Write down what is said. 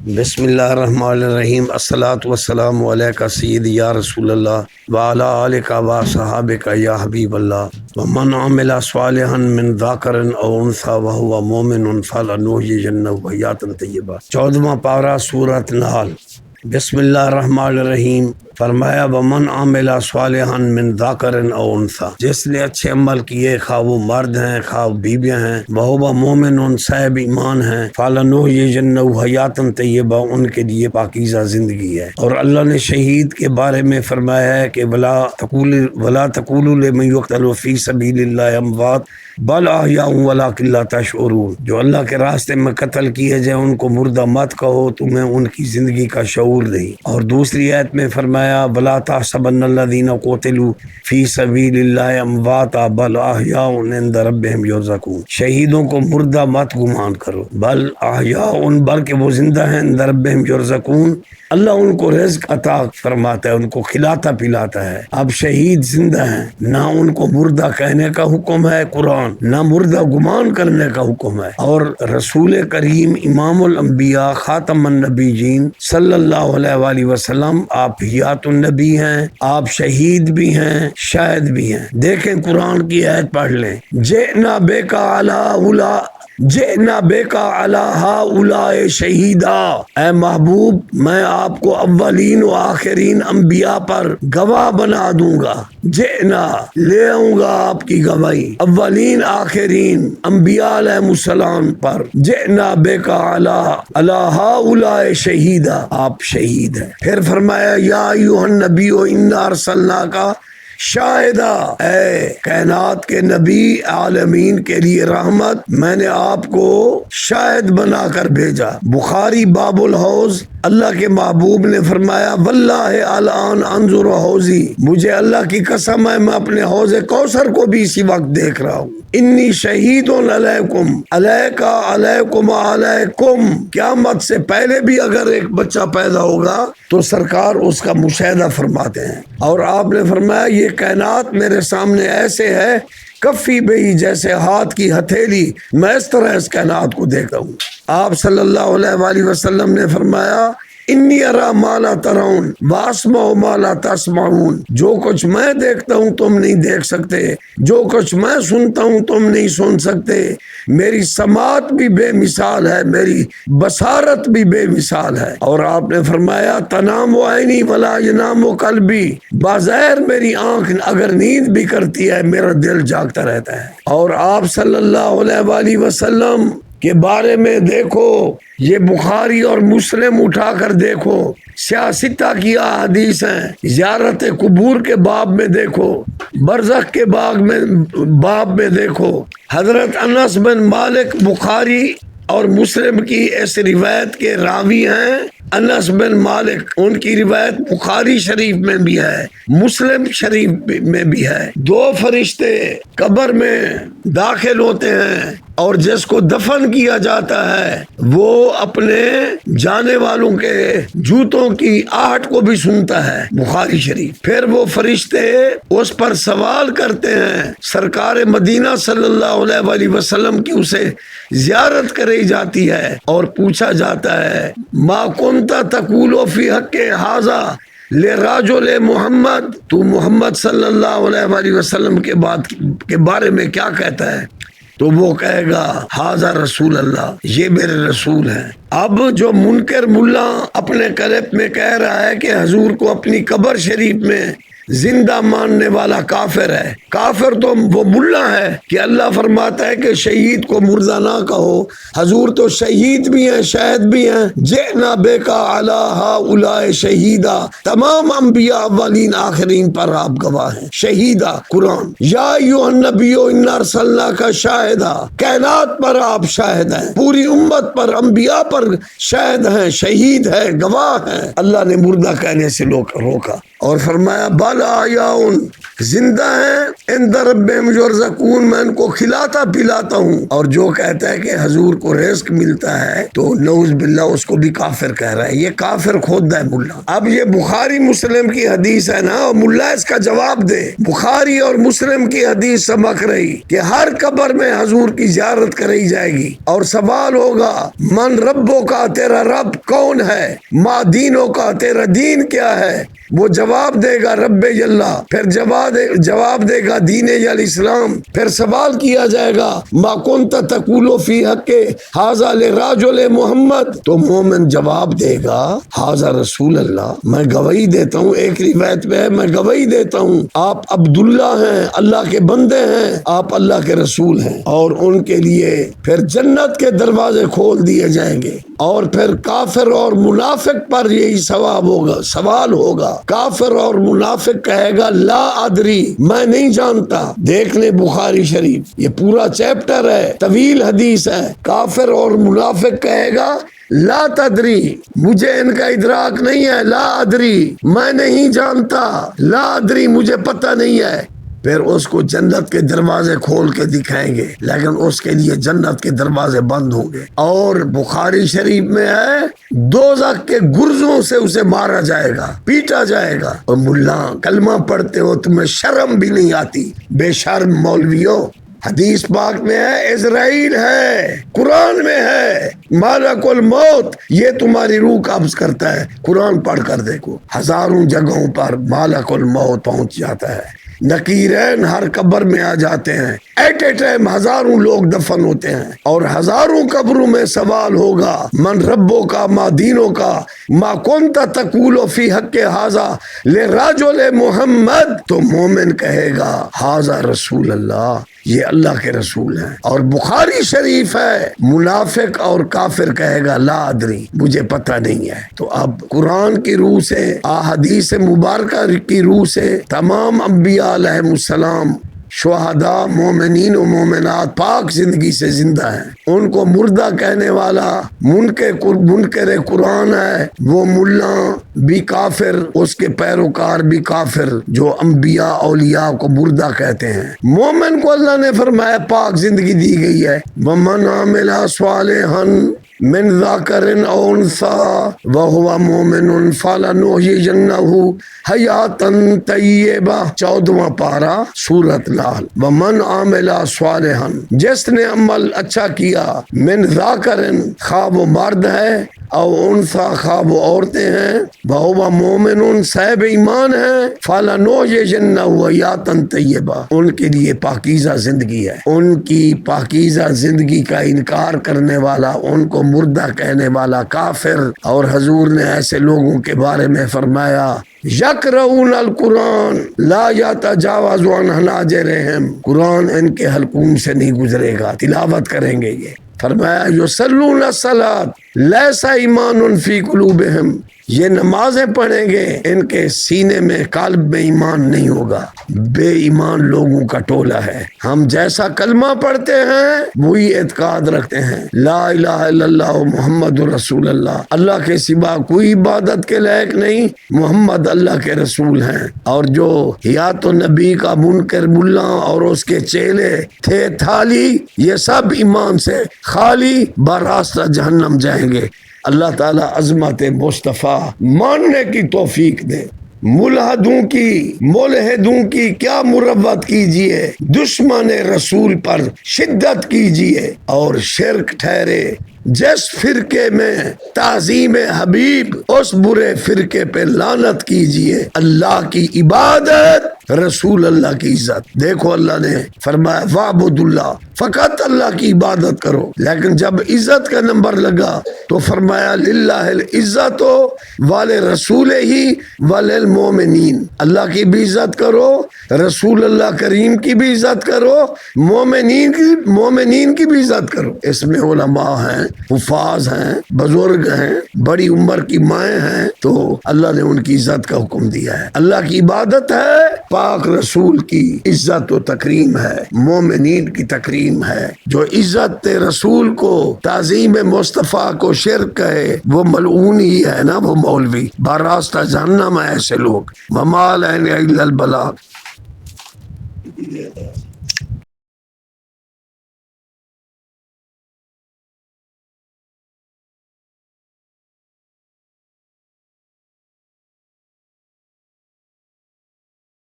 بسم اللہ الرحمن الرحیم الصلاۃ والسلام علیکہ سید یا رسول اللہ وعلی آلک و صحابک یا حبیب اللہ ومن عمل صالحا من ذکر او انثی وهو مؤمن فلنحیینہ حیاۃ طیبہ۔ 14واں پارہ سورۃ نحل۔ بسم اللہ الرحمن الرحیم۔ فرمایا ومن عمل صالحا من ذکر او انثی، جس نے اچھے عمل کیے خواہ وہ مرد ہیں خواہ بیویاں ہیں، وہو مومن صاحب ایمان ہیں، فلنحیینہ حیاۃ طیبہ، ان کے لیے پاکیزہ زندگی ہے۔ اور اللہ نے شہید کے بارے میں فرمایا ہے کہ ولا تقولوا لمن یقتل فی سبیل اللہ اموات بل احیاء ولکن لا تشعرون، جو اللہ کے راستے میں قتل کیے جائیں ان کو مردہ مت کہو، تمہیں ان کی زندگی کا شعور نہیں۔ اور دوسری آیت میں فرمایا ولا تحسبن الذین قتلوا فی سبیل اللہ امواتا بل احیاء عند ربہم یرزقون، شہیدوں کو مردہ مت گمان کرو، بل احیاء، بلکہ وہ زندہ ہیں، عند ربہم یرزقون، اللہ ان کو رزق عطا فرماتا ہے، ان کو کھلاتا پلاتا ہے۔ اب شہید زندہ ہیں، نہ ان کو مردہ کہنے کا حکم ہے قرآن، نہ مردہ گمان کرنے کا حکم ہے۔ اور رسول کریم امام الانبیاء خاتم النبیین صلی اللہ علیہ وآلہ وسلم، آپ حیات النبی ہیں، آپ شہید بھی ہیں، شاہد بھی ہیں۔ دیکھیں قرآن کی آیت پڑھ لیں، جئنا بکا علی ہؤلاء شہیدا، اے محبوب میں آپ کو اولین و آخرین انبیاء پر گواہ بنا دوں گا، جئنا لے آؤں گا آپ کی گواہی اولین آخرین انبیاء علیہ السلام پر، جئنا بکا علی ہؤلاء شہیدا، آپ شہید ہیں۔ پھر فرمایا یا ایھا النبی انا ارسلناک شاہدہ، اے کائنات کے نبی، عالمین کے لیے رحمت، میں نے آپ کو شاہد بنا کر بھیجا۔ بخاری باب الحوض، اللہ کے محبوب نے فرمایا واللہ الان انظر حوضی، مجھے اللہ کی قسم ہے میں اپنے حوض کوثر کو بھی اسی وقت دیکھ رہا ہوں۔ انی شہید علیکم، علیکا علیکم علیکم، قیامت سے پہلے بھی اگر ایک بچہ پیدا ہوگا تو سرکار اس کا مشاہدہ فرماتے ہیں۔ اور آپ نے فرمایا یہ کائنات میرے سامنے ایسے ہے کفی بئی، جیسے ہاتھ کی ہتھیلی، میں اس طرح اس کائنات کو دیکھا ہوں۔ آپ صلی اللہ علیہ وآلہ وسلم نے فرمایا انی ارا ما لا ترون واسمع ما لا تسمعون، جو کچھ میں دیکھتا ہوں تم نہیں دیکھ سکتے، جو کچھ میں سنتا ہوں تم نہیں سن سکتے، میری سماعت بھی بے مثال ہے، میری بصارت بھی بے مثال ہے۔ اور آپ نے فرمایا تنام عینی ولا ینام قلبی، بظاہر میری آنکھ اگر نیند بھی کرتی ہے میرا دل جاگتا رہتا ہے۔ اور آپ صلی اللہ علیہ وآلہ وسلم کے بارے میں دیکھو، یہ بخاری اور مسلم اٹھا کر دیکھو، سیاستہ کی احادیث ہیں، زیارت قبور کے باب میں دیکھو، برزخ کے باب میں دیکھو، حضرت انس بن مالک بخاری اور مسلم کی اس روایت کے راوی ہیں انس بن مالک، ان کی روایت بخاری شریف میں بھی ہے، مسلم شریف میں بھی ہے۔ دو فرشتے قبر میں داخل ہوتے ہیں اور جس کو دفن کیا جاتا ہے وہ اپنے جانے والوں کے جوتوں کی آہٹ کو بھی سنتا ہے، بخاری شریف۔ پھر وہ فرشتے اس پر سوال کرتے ہیں، سرکار مدینہ صلی اللہ علیہ وآلہ وسلم کی اسے زیارت کری جاتی ہے اور پوچھا جاتا ہے ما کنت تقول فی حق ھذا لرجل محمد، تو محمد صلی اللہ علیہ وآلہ وسلم کے بارے میں کیا کہتا ہے؟ تو وہ کہے گا ھذا رسول اللہ، یہ میرے رسول ہیں۔ اب جو منکر ملا اپنے کلپ میں کہہ رہا ہے کہ حضور کو اپنی قبر شریف میں زندہ ماننے والا کافر ہے، کافر تو وہ ملا ہے کہ اللہ فرماتا ہے کہ شہید کو مردہ نہ کہو، حضور تو شہید بھی ہیں شاہد بھی ہیں، جئنا بکا علی ہؤلاء شہیدا، تمام انبیاء اولین آخرین پر آپ گواہ ہیں، شہیدا قرآن، یا ایھا النبی انا ارسلناک شاہدا، کائنات پر آپ شاہد ہیں، پوری امت پر انبیاء پر شاہد ہیں، شہید ہیں، گواہ ہیں۔ اللہ نے مردہ کہنے سے روکا۔ اور فرمایا بل احیاء، زندہ ہیں، عند ربہم یرزقون، میں ان کو کھلاتا پلاتا ہوں۔ اور جو کہتا ہے کہ حضور کو رزق ملتا ہے تو نعوذ باللہ اس کو بھی کافر کہہ رہا ہے، یہ کافر خود ہے ملا۔ اب یہ بخاری مسلم کی حدیث ہے نا، اور ملا اس کا جواب دے۔ بخاری اور مسلم کی حدیث سبق رہی کہ ہر قبر میں حضور کی زیارت کرائی جائے گی، اور سوال ہوگا من ربوں کا، تیرا رب کون ہے، ما دینوں کا، تیرا دین کیا ہے؟ وہ جواب دے گا رب اللہ، پھر جواب دے گا دین الاسلام۔ پھر سوال کیا جائے گا ما کنت تقول فی حق ھذا لرجل محمد، تو مومن جواب دے گا ھذا رسول اللہ، میں گواہی دیتا ہوں، ایک روایت میں ہے میں گواہی دیتا ہوں آپ عبداللہ ہیں، اللہ کے بندے ہیں، آپ اللہ کے رسول ہیں۔ اور ان کے لیے پھر جنت کے دروازے کھول دیے جائیں گے، اور پھر کافر اور منافق پر یہی سوال ہوگا۔ کافر اور منافق کہے گا لا ادری، میں نہیں جانتا۔ دیکھ لیں بخاری شریف، یہ پورا چیپٹر ہے، طویل حدیث ہے۔ کافر اور منافق کہے گا لا تدری، مجھے ان کا ادراک نہیں ہے، لا ادری، میں نہیں جانتا، لا ادری، مجھے پتہ نہیں ہے۔ پھر اس کو جنت کے دروازے کھول کے دکھائیں گے، لیکن اس کے لیے جنت کے دروازے بند ہوں گے۔ اور بخاری شریف میں ہے دوزخ کے گرزوں سے اسے مارا جائے گا، پیٹا جائے گا۔ اور ملا کلمہ پڑھتے ہو تمہیں شرم بھی نہیں آتی، بے شرم مولویو۔ حدیث پاک میں ہے اسرائیل ہے، قرآن میں ہے مالک الموت، یہ تمہاری روح قبض کرتا ہے۔ قرآن پڑھ کر دیکھو، ہزاروں جگہوں پر مالک الموت پہنچ جاتا ہے۔ نکیرین ہر قبر میں آ جاتے ہیں، ایٹ اے ٹائم ہزاروں لوگ دفن ہوتے ہیں، اور ہزاروں قبروں میں سوال ہوگا من ربوں کا، ما دینوں کا، ما کنت تقول فی حق ھذا لرجل محمد، تو مومن کہے گا ھذا رسول اللہ، یہ اللہ کے رسول ہیں۔ اور بخاری شریف ہے منافق اور کافر کہے گا لا ادری، مجھے پتہ نہیں ہے۔ تو اب قرآن کی روح سے، احادیث مبارکہ کی روح سے تمام انبیاء علیہ السلام، شہداء، مومنین و مومنات پاک زندگی سے زندہ ہیں۔ ان کو مردہ کہنے والا منکر قرآن ہے، وہ ملا بھی کافر، اس کے پیروکار بھی کافر، جو انبیاء اولیاء کو مردہ کہتے ہیں۔ مومن کو اللہ نے فرمایا پاک زندگی دی گئی ہے، وَمَنْ عَمِلَ صَالِحًا من ذکر او انثی وہو مومن فلنحیینہ حیاتا طیبہ، 14واں پارہ سورۃ نحل۔ ومن عمل صالحا، جس نے عمل اچھا کیا، من ذکر، خواہ وہ مرد ہے، او انثی، خواہ وہ عورتیں ہیں، وہو مومن، صاحب ایمان ہے، فلنحیینہ حیاتا طیبہ، ان کے لیے پاکیزہ زندگی ہے۔ ان کی پاکیزہ زندگی کا انکار کرنے والا، ان کو مردہ کہنے والا کافر۔ اور حضور نے ایسے لوگوں کے بارے میں فرمایا یقرؤون القرآن لا یتجاوز عن حناجرہم، قرآن ان کے حلقوم سے نہیں گزرے گا، تلاوت کریں گے یہ۔ فرمایا یصلون الصلاۃ لیس ایمان فی قلوبہم، یہ نمازیں پڑھیں گے، ان کے سینے میں، قلب میں ایمان نہیں ہوگا، بے ایمان لوگوں کا ٹولہ ہے۔ ہم جیسا کلمہ پڑھتے ہیں وہی اعتقاد رکھتے ہیں، لا الہ الا اللہ محمد رسول اللہ، اللہ کے سوا کوئی عبادت کے لائق نہیں، محمد اللہ کے رسول ہیں۔ اور جو حیات النبی کا منکر ملا اور اس کے چیلے تھے تھالی، یہ سب ایمان سے خالی براستہ جہنم جائیں گے۔ اللہ تعالیٰ عظمت مصطفیٰ ماننے کی توفیق دے۔ ملحدوں کی کیا مروت کیجئے، دشمن رسول پر شدت کیجئے، اور شرک ٹھہرے جس فرقے میں تعظیم حبیب، اس برے فرقے پہ لعنت کیجئے۔ اللہ کی عبادت، رسول اللہ کی عزت۔ دیکھو اللہ نے فرمایا وَاعْبُدُ اللَّهَ، فقط اللہ کی عبادت کرو، لیکن جب عزت کا نمبر لگا تو فرمایا للہ العزت ولرسولہ وللمؤمنین، اللہ کی بھی عزت کرو، رسول اللہ کریم کی بھی عزت کرو، مومنین کی بھی عزت کرو۔ اس میں علماء ہیں، حفاظ ہیں، بزرگ ہیں، بڑی عمر کی مائیں ہیں، تو اللہ نے ان کی عزت کا حکم دیا ہے۔ اللہ کی عبادت ہے، پاک رسول کی عزت و تکریم ہے، مومنین کی تکریم ہے۔ جو عزت رسول کو، تعظیم مصطفیٰ کو شرک ہے، وہ ملعون ہی ہے نا، وہ مولوی براستہ جہنم ہے ایسے لوگ۔ وما علینا الا البلاغ۔